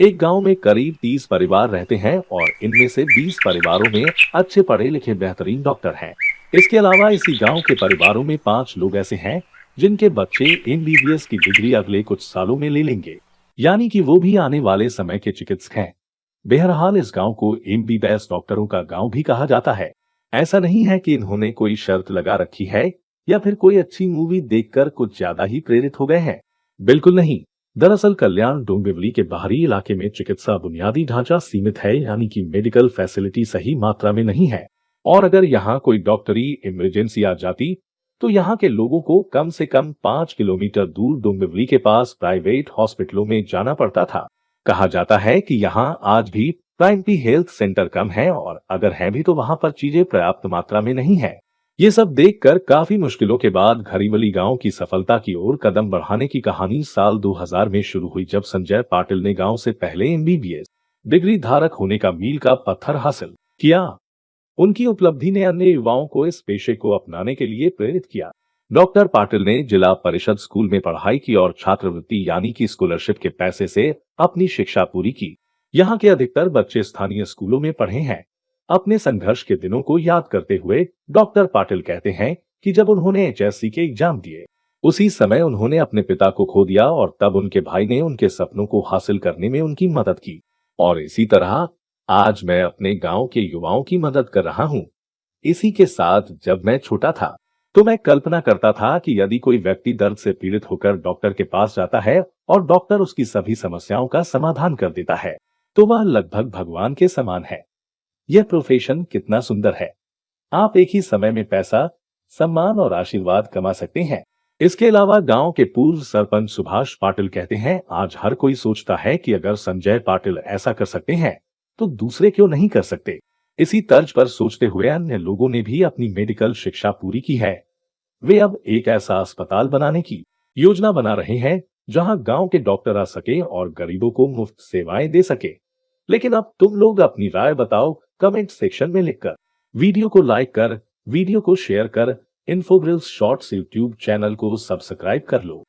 एक गांव में करीब 30 परिवार रहते हैं और इनमें से 20 परिवारों में अच्छे पढ़े लिखे बेहतरीन डॉक्टर हैं। इसके अलावा इसी गांव के परिवारों में 5 लोग ऐसे हैं जिनके बच्चे एमबीबीएस की डिग्री अगले कुछ सालों में ले लेंगे, यानी कि वो भी आने वाले समय के चिकित्सक हैं। बहरहाल इस गांव को एमबीबीएस डॉक्टरों का गांव भी कहा जाता है। ऐसा नहीं है कि इन्होंने कोई शर्त लगा रखी है या फिर कोई अच्छी मूवी देखकर कुछ ज्यादा ही प्रेरित हो गए हैं। बिल्कुल नहीं। दरअसल कल्याण डोंबिवली के बाहरी इलाके में चिकित्सा बुनियादी ढांचा सीमित है, यानी कि मेडिकल फैसिलिटी सही मात्रा में नहीं है। और अगर यहाँ कोई डॉक्टरी इमरजेंसी आ जाती तो यहाँ के लोगों को कम से कम 5 किलोमीटर दूर डोंबिवली के पास प्राइवेट हॉस्पिटलों में जाना पड़ता था। कहा जाता है कि यहाँ आज भी प्राइमरी हेल्थ सेंटर कम है और अगर है भी तो वहाँ पर चीजें पर्याप्त मात्रा में नहीं है। ये सब देखकर काफी मुश्किलों के बाद घरीवली गांव की सफलता की ओर कदम बढ़ाने की कहानी साल 2000 में शुरू हुई, जब संजय पाटिल ने गांव से पहले एमबीबीएस डिग्री धारक होने का मील का पत्थर हासिल किया। उनकी उपलब्धि ने अन्य युवाओं को इस पेशे को अपनाने के लिए प्रेरित किया। डॉक्टर पाटिल ने जिला परिषद स्कूल में पढ़ाई की और छात्रवृत्ति यानी कि स्कॉलरशिप के पैसे से अपनी शिक्षा पूरी की। यहाँ के अधिकतर बच्चे स्थानीय स्कूलों में पढ़े हैं। अपने संघर्ष के दिनों को याद करते हुए डॉक्टर पाटिल कहते हैं कि जब उन्होंने एचएससी के एग्जाम दिए उसी समय उन्होंने अपने पिता को खो दिया और तब उनके भाई ने उनके सपनों को हासिल करने में उनकी मदद की। और इसी तरह आज मैं अपने गांव के युवाओं की मदद कर रहा हूं। इसी के साथ जब मैं छोटा था तो मैं कल्पना करता था कि यदि कोई व्यक्ति दर्द से पीड़ित होकर डॉक्टर के पास जाता है और डॉक्टर उसकी सभी समस्याओं का समाधान कर देता है तो वह लगभग भगवान के समान है। यह प्रोफेशन कितना सुंदर है। आप एक ही समय में पैसा, सम्मान और आशीर्वाद कमा सकते हैं। इसके अलावा गांव के पूर्व सरपंच सुभाष पाटिल कहते हैं, आज हर कोई सोचता है कि अगर संजय पाटिल ऐसा कर सकते हैं तो दूसरे क्यों नहीं कर सकते। इसी तर्ज पर सोचते हुए अन्य लोगों ने भी अपनी मेडिकल शिक्षा पूरी की है। वे अब एक ऐसा अस्पताल बनाने की योजना बना रहे हैं जहां गांव के डॉक्टर आ सके और गरीबों को मुफ्त सेवाएं दे सके। लेकिन अब तुम लोग अपनी राय बताओ कमेंट सेक्शन में लिखकर। वीडियो को लाइक कर, वीडियो को शेयर कर, इन्फोग्रिल्स शॉर्ट्स यूट्यूब चैनल को सब्सक्राइब कर लो।